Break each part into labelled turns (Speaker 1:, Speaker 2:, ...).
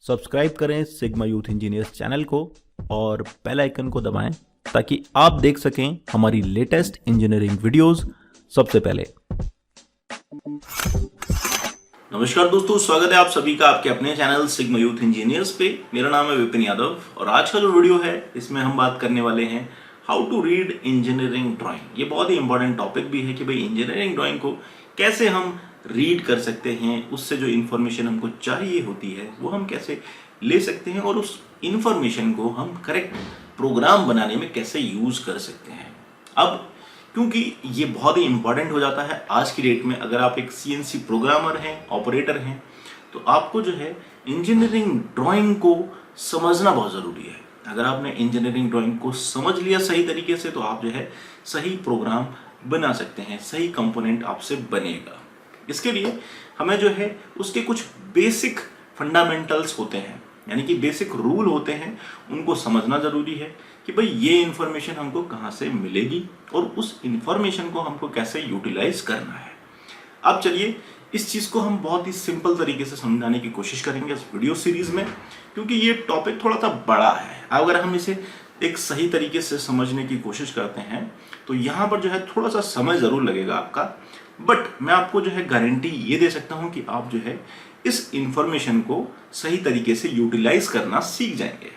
Speaker 1: Subscribe करें sigma youth engineers channel को और बेल आइकन को दबाएं ताकि आप देख सकें हमारी लेटेस्ट इंजीनियरिंग वीडियोस सबसे पहले।
Speaker 2: नमस्कार दोस्तों, स्वागत है आप सभी का आपके अपने चैनल सिग्मा यूथ इंजीनियर्स पे। मेरा नाम है विपिन यादव और आज का जो वीडियो है इसमें हम बात करने वाले हैं how to read engineering drawing. ये बहुत ही इंपॉर्टेंट टॉपिक भी है कि भाई इंजीनियरिंग ड्राइंग को कैसे हम रीड कर सकते हैं, उससे जो इन्फॉर्मेशन हमको चाहिए होती है वो हम कैसे ले सकते हैं और उस इन्फॉर्मेशन को हम करेक्ट प्रोग्राम बनाने में कैसे यूज कर सकते हैं। अब क्योंकि ये बहुत ही इंपॉर्टेंट हो जाता है आज की डेट में, अगर आप एक सीएनसी प्रोग्रामर हैं, ऑपरेटर हैं, तो आपको जो है इंजीनियरिंग ड्राइंग को समझना बहुत ज़रूरी है। अगर आपने इंजीनियरिंग ड्राइंग को समझ लिया सही तरीके से तो आप जो है सही प्रोग्राम बना सकते हैं, सही कंपोनेंट आपसे बनेगा। इसके लिए हमें जो है उसके कुछ बेसिक फंडामेंटल्स होते हैं, यानी कि बेसिक रूल होते हैं, उनको समझना ज़रूरी है कि भाई ये इन्फॉर्मेशन हमको कहाँ से मिलेगी और उस इन्फॉर्मेशन को हमको कैसे यूटिलाइज करना है। अब चलिए इस चीज़ को हम बहुत ही सिंपल तरीके से समझाने की कोशिश करेंगे इस वीडियो सीरीज में, क्योंकि ये टॉपिक थोड़ा सा बड़ा है। अगर हम इसे एक सही तरीके से समझने की कोशिश करते हैं तो यहाँ पर जो है थोड़ा सा समय ज़रूर लगेगा आपका, बट मैं आपको जो है गारंटी ये दे सकता हूँ कि आप जो है इस इंफॉर्मेशन को सही तरीके से यूटिलाइज करना सीख जाएंगे।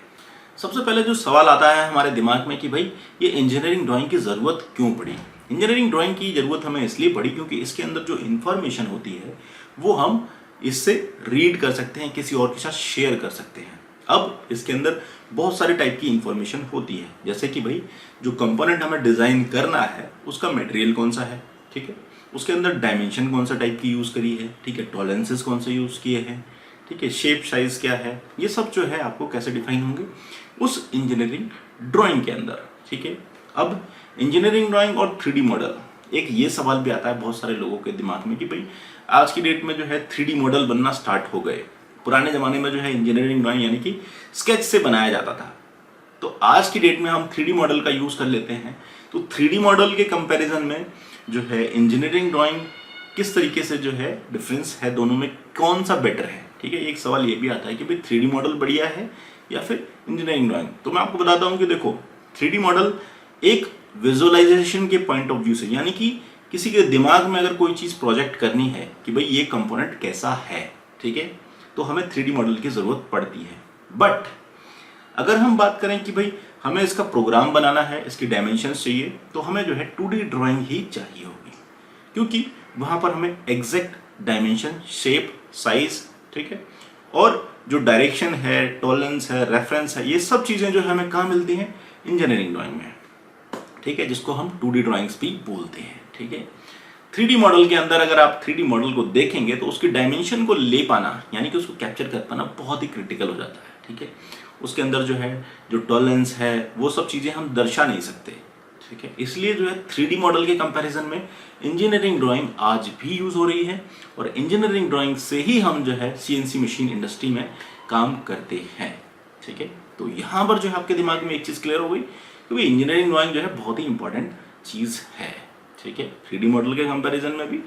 Speaker 2: सबसे पहले जो सवाल आता है हमारे दिमाग में कि भाई ये इंजीनियरिंग ड्राइंग की ज़रूरत क्यों पड़ी। इंजीनियरिंग ड्राइंग की ज़रूरत हमें इसलिए पड़ी क्योंकि इसके अंदर जो इन्फॉर्मेशन होती है वो हम इससे रीड कर सकते हैं, किसी और के साथ शेयर कर सकते हैं। अब इसके अंदर बहुत सारे टाइप की इंफॉर्मेशन होती है, जैसे कि भाई जो कंपोनेंट हमें डिज़ाइन करना है उसका मटेरियल कौन सा है, ठीक है, उसके अंदर डायमेंशन कौन सा टाइप की यूज़ करी है, ठीक है, टॉलरेंसेस कौन से यूज़ किए हैं, ठीक है, शेप साइज क्या है, ये सब जो है आपको कैसे डिफाइन होंगे उस इंजीनियरिंग ड्राइंग के अंदर, ठीक है। अब इंजीनियरिंग ड्राइंग और 3D मॉडल, एक ये सवाल भी आता है बहुत सारे लोगों के दिमाग में कि भाई आज की डेट में जो है 3D मॉडल बनना स्टार्ट हो गए। पुराने ज़माने में जो है इंजीनियरिंग ड्राइंग यानी कि स्केच से बनाया जाता था, तो आज की डेट में हम 3D मॉडल का यूज़ कर लेते हैं। तो 3D मॉडल के कंपैरिजन में जो है इंजीनियरिंग ड्राइंग किस तरीके से जो है डिफरेंस है, दोनों में कौन सा बेटर है, ठीक है। एक सवाल ये भी आता है कि भाई 3D मॉडल बढ़िया है या फिर इंजीनियरिंग ड्राइंग। तो मैं आपको बताता हूँ कि देखो 3D मॉडल एक विजुअलाइजेशन के पॉइंट ऑफ व्यू से, यानी कि किसी के दिमाग में अगर कोई चीज़ प्रोजेक्ट करनी है कि भाई ये कंपोनेंट कैसा है, ठीक है, तो हमें 3D मॉडल की ज़रूरत पड़ती है। बट अगर हम बात करें कि भाई हमें इसका प्रोग्राम बनाना है, इसकी डायमेंशंस चाहिए, तो हमें जो है 2D ड्राइंग ही चाहिए होगी, क्योंकि वहाँ पर हमें एग्जैक्ट डायमेंशन, शेप, साइज, ठीक है, और जो डायरेक्शन है, टॉलरेंस है, रेफरेंस है, ये सब चीज़ें जो है हमें कहाँ मिलती हैं, इंजीनियरिंग ड्राइंग में, ठीक है, जिसको हम 2D ड्राइंग्स भी बोलते हैं, ठीक है। 3D मॉडल के अंदर अगर आप 3D मॉडल को देखेंगे तो उसकी डायमेंशन को ले पाना, यानी कि उसको कैप्चर कर पाना बहुत ही क्रिटिकल हो जाता है, ठीक है। उसके अंदर जो है जो टॉलरेंस है वो सब चीज़ें हम दर्शा नहीं सकते, ठीक है। इसलिए जो है 3D मॉडल के कंपैरिजन में इंजीनियरिंग ड्राइंग आज भी यूज़ हो रही है और इंजीनियरिंग ड्राइंग से ही हम जो है CNC मशीन इंडस्ट्री में काम करते हैं, ठीक है। तो यहाँ पर जो है आपके दिमाग में एक चीज़ क्लियर हो गई कि भाई इंजीनियरिंग ड्राइंग जो है बहुत ही इंपॉर्टेंट चीज़ है, ठीक है, 3D मॉडल के कंपैरिजन में भी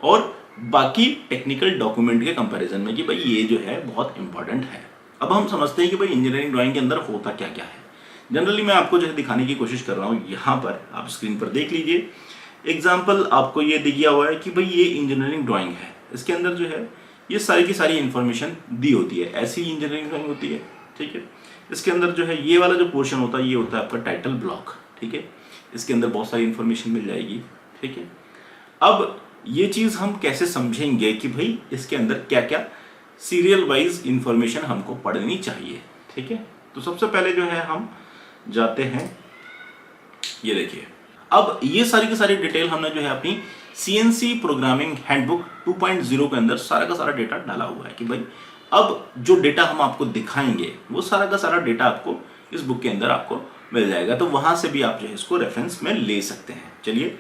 Speaker 2: और बाकी टेक्निकल डॉक्यूमेंट के कंपैरिजन में कि भाई ये जो है बहुत इंपॉर्टेंट है। अब हम समझते हैं कि भाई इंजीनियरिंग ड्राइंग के अंदर होता क्या क्या है। जनरली मैं आपको जो है दिखाने की कोशिश कर रहा हूँ, यहाँ पर आप स्क्रीन पर देख लीजिए। एग्जाम्पल आपको ये दिया हुआ है कि भाई ये इंजीनियरिंग ड्राइंग है, इसके अंदर जो है ये सारी की सारी इंफॉर्मेशन दी होती है, ऐसी इंजीनियरिंग ड्राइंग होती है, ठीक है। इसके अंदर जो है ये वाला जो पोर्शन होता है ये होता है आपका टाइटल ब्लॉक, ठीक है, इसके अंदर बहुत सारी इंफॉर्मेशन मिल जाएगी, ठीक है। अब ये चीज़ हम कैसे समझेंगे कि भाई इसके अंदर क्या क्या सीरियल वाइज इंफॉर्मेशन हमको पढ़नी चाहिए, ठीक है। तो सबसे पहले जो है हम जाते हैं, ये देखिए, अब ये सारी की सारी डिटेल हमने जो है अपनी CNC प्रोग्रामिंग हैंडबुक 2.0 के अंदर सारा का सारा डेटा डाला हुआ है कि भाई अब जो डेटा हम आपको दिखाएंगे वो सारा का सारा डेटा आपको इस बुक के अंदर आपको मिल जाएगा, तो वहां से भी आप जो है इसको रेफरेंस में ले सकते हैं। चलिए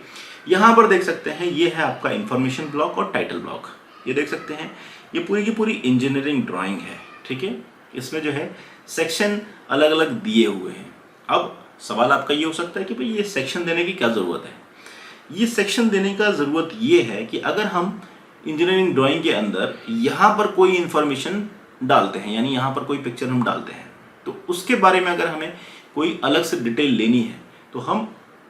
Speaker 2: यहाँ पर देख सकते हैं ये है आपका इंफॉर्मेशन ब्लॉक और टाइटल ब्लॉक, ये देख सकते हैं ये पूरी की पूरी इंजीनियरिंग ड्राइंग है, ठीक है। इसमें जो है सेक्शन अलग अलग दिए हुए हैं। अब सवाल आपका ये हो सकता है कि भाई ये सेक्शन देने की क्या ज़रूरत है। ये सेक्शन देने का ज़रूरत ये है कि अगर हम इंजीनियरिंग ड्राइंग के अंदर यहाँ पर कोई इंफॉर्मेशन डालते हैं, यानी यहाँ पर कोई पिक्चर हम डालते हैं, तो उसके बारे में अगर हमें कोई अलग से डिटेल लेनी है तो हम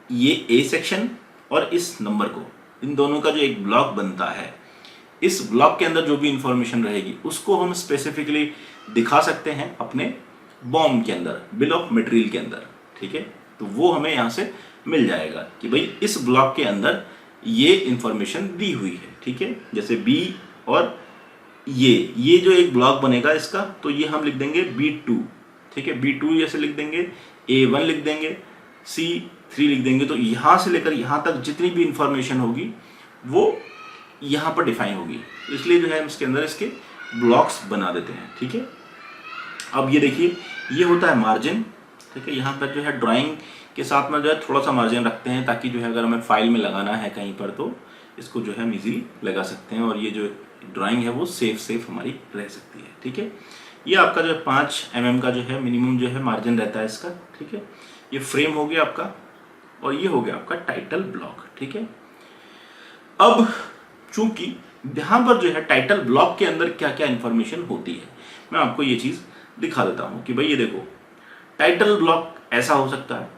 Speaker 2: ये ए सेक्शन और इस नंबर को, इन दोनों का जो एक ब्लॉक बनता है, इस ब्लॉक के अंदर जो भी इंफॉर्मेशन रहेगी उसको हम स्पेसिफिकली दिखा सकते हैं अपने बॉम के अंदर, बिल ऑफ मटेरियल के अंदर, ठीक है। तो वो हमें यहाँ से मिल जाएगा कि भाई इस ब्लॉक के अंदर ये इंफॉर्मेशन दी हुई है, ठीक है। जैसे बी और ये जो एक ब्लॉक बनेगा इसका, तो ये हम लिख देंगे B2, ठीक है। B2 जैसे लिख देंगे, A1 लिख देंगे, C3 लिख देंगे। तो यहाँ से लेकर यहाँ तक जितनी भी इंफॉर्मेशन होगी वो यहाँ पर डिफाइन होगी, इसलिए जो है हम इसके अंदर इसके ब्लॉक्स बना देते हैं, ठीक है। अब ये देखिए, ये होता है मार्जिन, ठीक है। यहाँ पर जो है ड्राइंग के साथ में जो है थोड़ा सा मार्जिन रखते हैं, ताकि जो है अगर हमें फाइल में लगाना है कहीं पर तो इसको जो है हम इजीली लगा सकते हैं, और ये जो ड्राइंग है वो सेफ हमारी रह सकती है, ठीक है। ये आपका जो है 5 mm का जो है मिनिमम जो है मार्जिन रहता है इसका, ठीक है। ये फ्रेम हो गया आपका, और ये हो गया आपका टाइटल ब्लॉक, ठीक है। अब चूंकि यहाँ पर जो है टाइटल ब्लॉक के अंदर क्या क्या इंफॉर्मेशन होती है, मैं आपको ये चीज़ दिखा देता हूँ कि भाई ये देखो, टाइटल ब्लॉक ऐसा हो सकता है,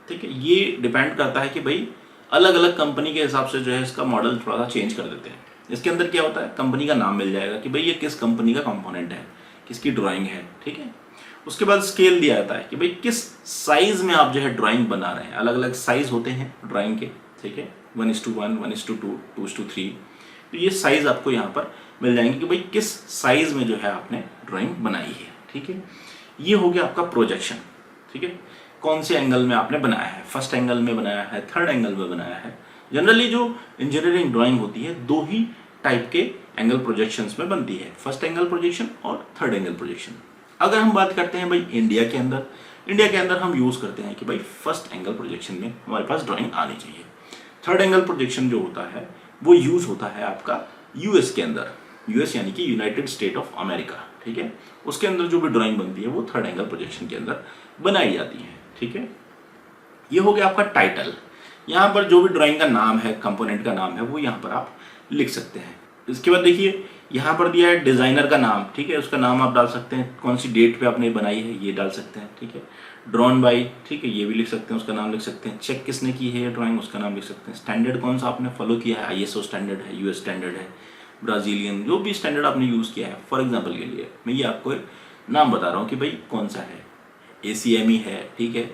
Speaker 2: ठीक है। ये डिपेंड करता है कि भाई अलग अलग कंपनी के हिसाब से जो है इसका मॉडल थोड़ा सा चेंज कर देते हैं। इसके अंदर क्या होता है, कंपनी का नाम मिल जाएगा कि भाई ये किस कंपनी का कंपोनेंट है, किसकी ड्राइंग है, ठीक है। उसके बाद स्केल दिया जाता है कि भाई किस साइज में आप जो है ड्राइंग बना रहे हैं। अलग अलग साइज होते हैं ड्राइंग के, ठीक है, 1:1, 1:2, 2:3। तो ये साइज आपको यहाँ पर मिल जाएंगे कि भाई किस साइज में जो है आपने ड्राइंग बनाई है, ठीक है। ये हो गया आपका प्रोजेक्शन, ठीक है। कौन से एंगल में आपने बनाया है, फर्स्ट एंगल में बनाया है, थर्ड एंगल में बनाया है। जनरली जो इंजीनियरिंग ड्राइंग होती है 2 ही टाइप के एंगल प्रोजेक्शंस में बनती है, फर्स्ट एंगल प्रोजेक्शन और थर्ड एंगल प्रोजेक्शन। अगर हम बात करते हैं भाई इंडिया के अंदर हम यूज़ करते हैं कि भाई फर्स्ट एंगल प्रोजेक्शन में हमारे पास ड्राइंग आनी चाहिए। थर्ड एंगल प्रोजेक्शन जो होता है वो यूज़ होता है आपका यूएस के अंदर, यूएस यानी कि यूनाइटेड स्टेट ऑफ अमेरिका, ठीक है। उसके अंदर जो भी ड्राइंग बनती है वो थर्ड एंगल प्रोजेक्शन के अंदर बनाई जाती है, ठीक है। ये हो गया आपका टाइटल। यहाँ पर जो भी ड्राइंग का नाम है, कंपोनेंट का नाम है, वो यहाँ पर आप लिख सकते हैं। इसके बाद देखिए यहाँ पर दिया है डिज़ाइनर का नाम, ठीक है। उसका नाम आप डाल सकते हैं, कौन सी डेट पे आपने बनाई है ये डाल सकते हैं, ठीक है। ड्रॉन बाई, ठीक है, ये भी लिख सकते हैं, उसका नाम लिख सकते हैं। चेक किसने की है ये ड्राइंग, उसका नाम लिख सकते हैं। स्टैंडर्ड कौन सा आपने फॉलो किया है, ISO स्टैंडर्ड है, US स्टैंडर्ड है, ब्राज़ीलियन, जो भी स्टैंडर्ड आपने यूज़ किया है। फॉर एग्जाम्पल के लिए मैं ये आपको एक नाम बता रहा हूँ कि भाई कौन सा है, ACME है, ठीक है,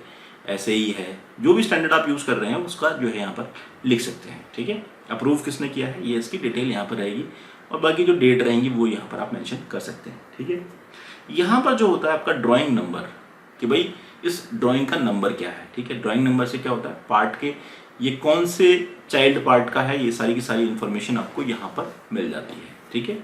Speaker 2: SAE है, जो भी स्टैंडर्ड आप यूज़ कर रहे हैं उसका जो है यहाँ पर लिख सकते हैं, ठीक है। अप्रूव किसने किया है ये इसकी डिटेल यहाँ पर रहेगी, और बाकी जो डेट रहेंगी वो यहाँ पर आप मेंशन कर सकते हैं, ठीक है। यहाँ पर जो होता है आपका ड्राइंग नंबर, कि भाई इस ड्राइंग का नंबर क्या है, ठीक है। ड्राइंग नंबर से क्या होता है, पार्ट के ये कौन से चाइल्ड पार्ट का है, ये सारी की सारी इन्फॉर्मेशन आपको यहाँ पर मिल जाती है, ठीक है।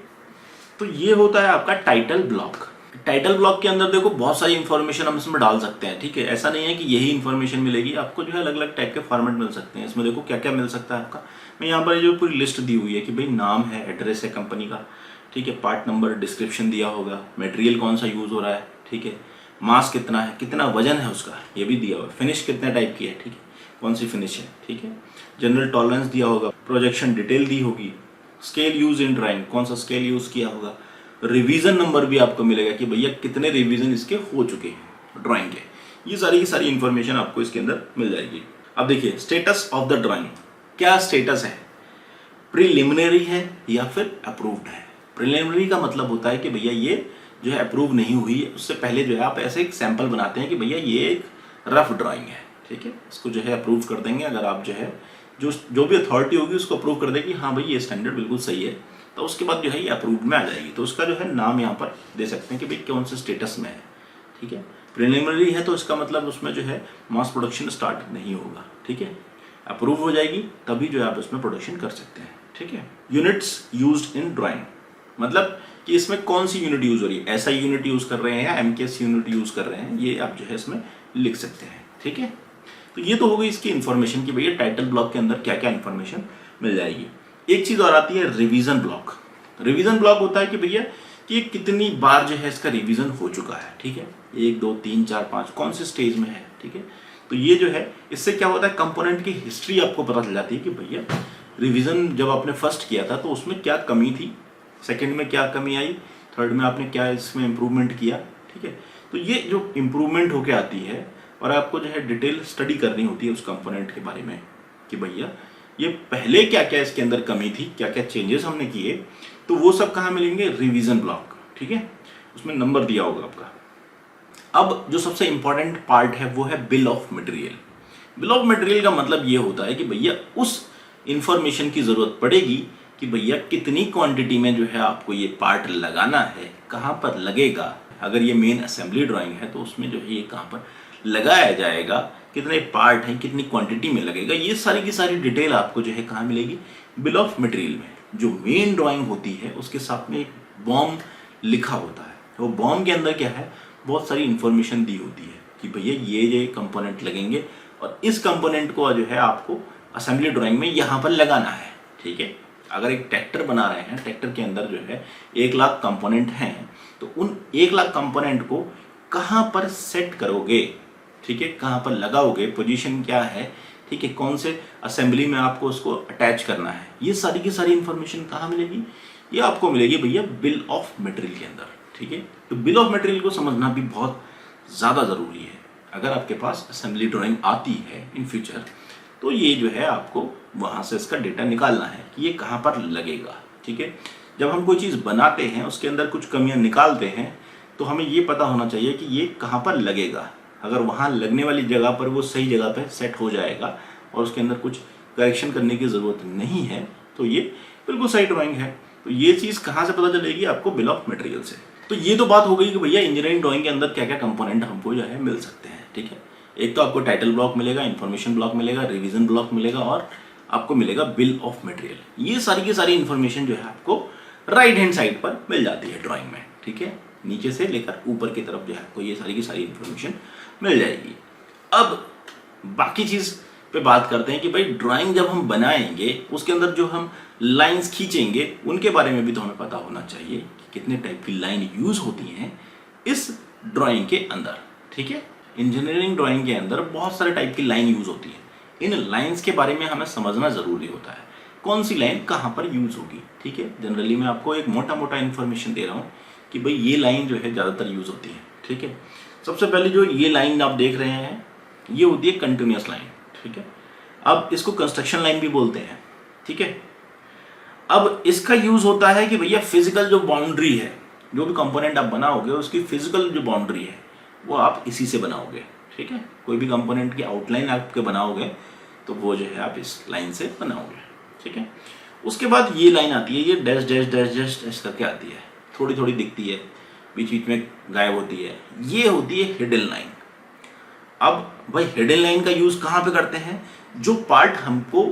Speaker 2: तो ये होता है आपका टाइटल ब्लॉक। टाइटल ब्लॉक के अंदर देखो बहुत सारी इन्फॉर्मेशन हम इसमें डाल सकते हैं, ठीक है। ऐसा नहीं है कि यही इन्फॉर्मेशन मिलेगी आपको, जो है अलग अलग टाइप के फॉर्मेट मिल सकते हैं। इसमें देखो क्या क्या मिल सकता है आपका, मैं यहाँ पर जो पूरी लिस्ट दी हुई है कि भाई नाम है, एड्रेस है कंपनी का, ठीक है, पार्ट नंबर, डिस्क्रिप्शन दिया होगा, मटेरियल कौन सा यूज़ हो रहा है, ठीक है, मास कितना है, कितना वजन है उसका, ये भी दिया हुआ है, फिनिश कितने टाइप की है, ठीक है, कौन सी फिनिश है, ठीक है, जनरल टॉलरेंस दिया होगा, प्रोजेक्शन डिटेल दी होगी, स्केल यूज इन ड्राइंग, कौन सा स्केल यूज़ किया होगा, रिवीजन नंबर भी आपको मिलेगा कि भैया कितने रिवीजन इसके हो चुके हैं ड्राइंग के। ये सारी की सारी इंफॉर्मेशन आपको इसके अंदर मिल जाएगी। अब देखिए स्टेटस ऑफ द ड्राइंग, क्या स्टेटस है, प्रिलिमिनरी है या फिर अप्रूव्ड है। प्रिलिमिनरी का मतलब होता है कि भैया ये जो है अप्रूव नहीं हुई है, उससे पहले जो है आप ऐसे एक सैंपल बनाते हैं कि भैया ये एक रफ ड्राइंग है, ठीक है, इसको जो है अप्रूव कर देंगे। अगर आप जो है जो भी अथॉरिटी होगी उसको अप्रूव कर देगी, हाँ भाई ये स्टैंडर्ड बिल्कुल सही है, तो उसके बाद जो है ये अप्रूव्ड में आ जाएगी। तो उसका जो है नाम यहाँ पर दे सकते हैं कि भाई कौन से स्टेटस में है, ठीक है। प्रिलिमिनरी है तो इसका मतलब उसमें जो है मास प्रोडक्शन स्टार्ट नहीं होगा, ठीक है। अप्रूव हो जाएगी तभी जो है आप इसमें प्रोडक्शन कर सकते हैं, ठीक है। यूनिट्स यूज्ड इन ड्राइंग, मतलब कि इसमें कौन सी यूनिट यूज हो रही है, SI यूनिट यूज कर रहे हैं या MKS यूनिट यूज कर रहे हैं, ये आप जो है इसमें लिख सकते हैं, ठीक है। तो ये तो हो गई इसकी इन्फॉर्मेशन कि भैया टाइटल ब्लॉक के अंदर क्या क्या इन्फॉर्मेशन मिल जाएगी। एक चीज और आती है रिवीजन ब्लॉक। रिवीजन ब्लॉक होता है कि भैया कि कितनी बार जो है इसका रिवीजन हो चुका है, ठीक है, 1 2 3 4 5 कौन से स्टेज में है, ठीक है। तो ये जो है इससे क्या होता है, कंपोनेंट की हिस्ट्री आपको पता चल जाती है कि भैया रिवीजन जब आपने फर्स्ट किया था तो उसमें क्या कमी थी, सेकंड में क्या कमी आई, थर्ड में आपने क्या इसमें इम्प्रूवमेंट किया, ठीक है। तो ये जो इम्प्रूवमेंट होके आती है और आपको जो है डिटेल स्टडी करनी होती है उस कंपोनेंट के बारे में कि भैया ये पहले क्या क्या इसके अंदर कमी थी, क्या क्या चेंजेस हमने किए, तो वो सब कहाँ मिलेंगे, रिवीजन ब्लॉक, ठीक है, उसमें नंबर दिया होगा आपका। अब जो सबसे इंपॉर्टेंट पार्ट है वो है bill of material. Bill of material का मतलब ये होता है कि भैया उस इंफॉर्मेशन की जरूरत पड़ेगी कि भैया कितनी क्वांटिटी में जो है आपको ये पार्ट लगाना है, कहाँ पर लगेगा। अगर ये मेन असेंबली ड्राइंग है तो उसमें जो है ये कहाँ पर लगाया जाएगा, कितने पार्ट हैं, कितनी क्वांटिटी में लगेगा, ये सारी की सारी डिटेल आपको जो है कहाँ मिलेगी, बिल ऑफ मटेरियल में। जो मेन ड्राइंग होती है उसके साथ में एक बॉम लिखा होता है, वो बॉम के अंदर क्या है, बहुत सारी इंफॉर्मेशन दी होती है कि भैया ये कंपोनेंट लगेंगे और इस कंपोनेंट को जो है आपको असेंबली ड्राइंग में यहाँ पर लगाना है, ठीक है। अगर एक ट्रैक्टर बना रहे हैं, ट्रैक्टर के अंदर जो है 1 लाख कंपोनेंट हैं, तो उन 1 लाख कंपोनेंट को कहाँ पर सेट करोगे, ठीक है, कहाँ पर लगाओगे, पोजीशन क्या है, ठीक है, कौन से असेंबली में आपको उसको अटैच करना है, ये सारी की सारी इंफॉर्मेशन कहाँ मिलेगी, ये आपको मिलेगी भैया बिल ऑफ मटेरियल के अंदर, ठीक है। तो बिल ऑफ मटेरियल को समझना भी बहुत ज़्यादा ज़रूरी है। अगर आपके पास असेंबली ड्राइंग आती है इन फ्यूचर, तो ये जो है आपको वहाँ से इसका डेटा निकालना है कि ये कहाँ पर लगेगा, ठीक है। जब हम कोई चीज़ बनाते हैं, उसके अंदर कुछ कमियाँ निकालते हैं, तो हमें ये पता होना चाहिए कि ये कहाँ पर लगेगा। अगर वहाँ लगने वाली जगह पर वो सही जगह पर सेट हो जाएगा और उसके अंदर कुछ करेक्शन करने की ज़रूरत नहीं है, तो ये बिल्कुल सही ड्राइंग है। तो ये चीज़ कहाँ से पता चलेगी आपको, बिल ऑफ मटेरियल से। तो ये तो बात हो गई कि भैया इंजीनियरिंग ड्राइंग के अंदर क्या क्या कंपोनेंट हमको जो है मिल सकते हैं, ठीक है। एक तो आपको टाइटल ब्लॉक मिलेगा, इन्फॉर्मेशन ब्लॉक मिलेगा, रिवीजन ब्लॉक मिलेगा और आपको मिलेगा बिल ऑफ मटेरियल। ये सारी की सारी इन्फॉर्मेशन जो है आपको राइट हैंड साइड पर मिल जाती है ड्राइंग में, ठीक है। नीचे से लेकर ऊपर की तरफ जो है आपको ये सारी की सारी इन्फॉर्मेशन मिल जाएगी। अब बाकी चीज़ पे बात करते हैं कि भाई ड्राइंग जब हम बनाएंगे उसके अंदर जो हम लाइंस खींचेंगे उनके बारे में भी तो हमें पता होना चाहिए कि कितने टाइप की लाइन यूज होती हैं इस ड्राइंग के अंदर, ठीक है। इंजीनियरिंग ड्राइंग के अंदर बहुत सारे टाइप की लाइन यूज होती है। इन लाइंस के बारे में हमें समझना जरूरी होता है, कौन सी लाइन कहाँ पर यूज होगी, ठीक है। जनरली मैं आपको एक मोटा मोटा इन्फॉर्मेशन दे रहा हूँ कि भाई ये लाइन जो है ज़्यादातर यूज होती है, ठीक है। सबसे पहले जो ये लाइन आप देख रहे हैं ये होती है कंटिन्यूस लाइन, ठीक है। अब इसको कंस्ट्रक्शन लाइन भी बोलते हैं, ठीक है। अब इसका यूज होता है कि भैया फिजिकल जो बाउंड्री है, जो भी कंपोनेंट आप बनाओगे उसकी फिजिकल जो बाउंड्री है वो आप इसी से बनाओगे, ठीक है। कोई भी कंपोनेंट की आउटलाइन आपके बनाओगे तो वो जो है आप इस लाइन से बनाओगे, ठीक है। उसके बाद ये लाइन आती है, ये dash dash dash dash dash करके आती है, थोड़ी थोड़ी दिखती है, बीच बीच में गायब होती है, ये होती है हिडन लाइन। अब भाई हिडन लाइन का यूज कहाँ पे करते हैं, जो पार्ट हमको,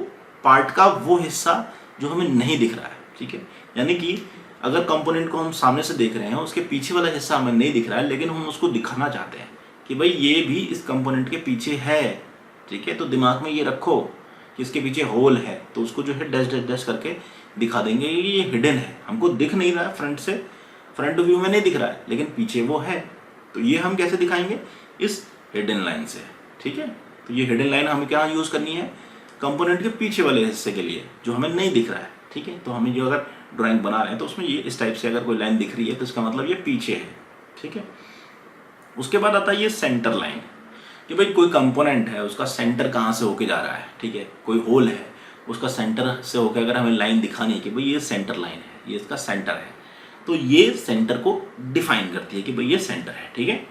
Speaker 2: पार्ट का वो हिस्सा जो हमें नहीं दिख रहा है, ठीक है। यानी कि अगर कंपोनेंट को हम सामने से देख रहे हैं, उसके पीछे वाला हिस्सा हमें नहीं दिख रहा है, लेकिन हम उसको दिखाना चाहते हैं कि भाई ये भी इस कंपोनेंट के पीछे है, ठीक है। तो दिमाग में ये रखो कि इसके पीछे होल है, तो उसको जो है डैश डैश डैश करके दिखा देंगे ये हिडन है, हमको दिख नहीं रहा है फ्रंट से, फ्रंट व्यू में नहीं दिख रहा है, लेकिन पीछे वो है। तो ये हम कैसे दिखाएंगे, इस हिडन लाइन से, ठीक है। तो ये हिडन लाइन हमें क्या यूज करनी है, कंपोनेंट के पीछे वाले हिस्से के लिए जो हमें नहीं दिख रहा है, ठीक है। तो हमें जो अगर ड्राइंग बना रहे हैं तो उसमें ये इस टाइप से अगर कोई लाइन दिख रही है तो इसका मतलब ये पीछे है, ठीक है। उसके बाद आता है ये सेंटर लाइन, कि भाई कोई कंपोनेंट है उसका सेंटर कहाँ से होके जा रहा है, ठीक है। कोई होल है उसका सेंटर से होकर अगर हमें लाइन दिखानी है कि भाई ये सेंटर लाइन है, ये इसका सेंटर है, तो ये सेंटर को डिफाइन करती है कि भाई ये सेंटर है, ठीक है।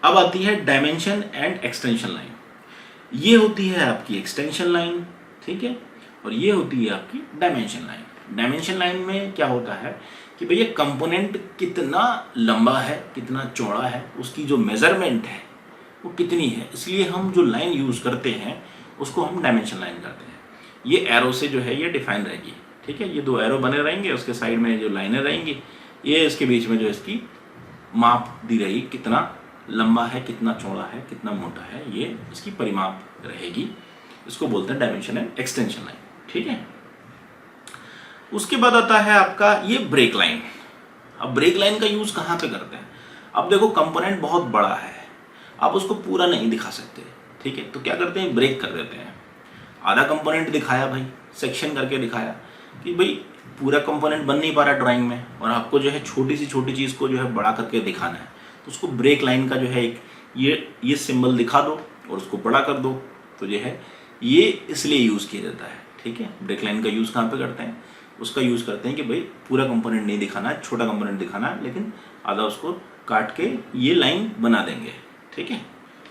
Speaker 2: अब आती है डायमेंशन एंड एक्सटेंशन लाइन, ये होती है आपकी एक्सटेंशन लाइन, ठीक है, और ये होती है आपकी डायमेंशन लाइन। डायमेंशन लाइन में क्या होता है कि भैया कंपोनेंट कितना लंबा है, कितना चौड़ा है, उसकी जो मेजरमेंट है वो कितनी है, इसलिए हम जो लाइन यूज़ करते हैं उसको हम डायमेंशन लाइन करते हैं। ये एरो से जो है ये डिफाइन रहेगी, ठीक है। ये 2 एरो बने रहेंगे, उसके साइड में जो लाइनें रहेंगी, ये इसके बीच में जो इसकी माप दी रहेगी, कितना लंबा है, कितना चौड़ा है, कितना मोटा है, ये इसकी परिमाप रहेगी। इसको बोलते हैं डायमेंशन एंड एक्सटेंशन लाइन, ठीक है। उसके बाद आता है आपका ये ब्रेक लाइन। अब ब्रेक लाइन का यूज कहाँ पे करते हैं, अब देखो कंपोनेंट बहुत बड़ा है, आप उसको पूरा नहीं दिखा सकते, ठीक है। तो क्या करते हैं, ब्रेक कर देते हैं। आधा कंपोनेंट दिखाया भाई, सेक्शन करके दिखाया कि भाई पूरा कंपोनेंट बन नहीं पा रहा ड्राइंग में और आपको जो है छोटी सी छोटी चीज़ को जो है बड़ा करके दिखाना है, तो उसको ब्रेक लाइन का जो है एक ये सिंबल दिखा दो और उसको बड़ा कर दो। तो जो है ये इसलिए यूज़ किया जाता है, ठीक है। ब्रेक लाइन का यूज़ कहाँ पे करते हैं, उसका यूज़ करते हैं कि भाई पूरा कंपोनेंट नहीं दिखाना है, छोटा कंपोनेंट दिखाना है, लेकिन आधा उसको काट के ये लाइन बना देंगे, ठीक है।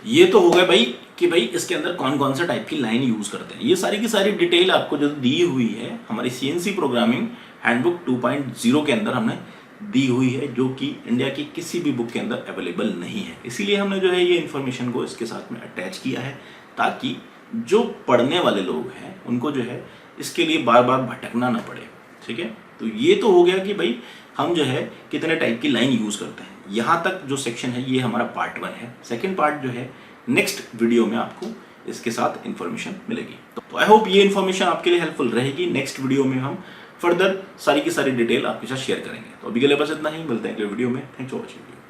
Speaker 2: ये तो हो गया भाई कि भाई इसके अंदर कौन कौन सा टाइप की लाइन यूज़ करते हैं। ये सारी की सारी डिटेल आपको जो दी हुई है हमारी CNC प्रोग्रामिंग हैंडबुक 2.0 के अंदर हमने दी हुई है, जो कि इंडिया की किसी भी बुक के अंदर अवेलेबल नहीं है। इसीलिए हमने जो है ये इन्फॉर्मेशन को इसके साथ में अटैच किया है, ताकि जो पढ़ने वाले लोग हैं उनको जो है इसके लिए बार बार भटकना ना पड़े, ठीक है। तो ये तो हो गया कि भाई हम जो है कितने टाइप की लाइन यूज़ करते हैं। यहाँ तक जो सेक्शन है ये हमारा पार्ट 1 है। सेकेंड पार्ट जो है नेक्स्ट वीडियो में आपको इसके साथ इन्फॉर्मेशन मिलेगी। तो आई होप ये इन्फॉर्मेशन आपके लिए हेल्पफुल रहेगी। नेक्स्ट वीडियो में हम फर्दर सारी की सारी डिटेल आपके साथ शेयर करेंगे। तो अभी के लिए बस इतना ही, मिलते हैं अगले वीडियो में। Thanks for watching.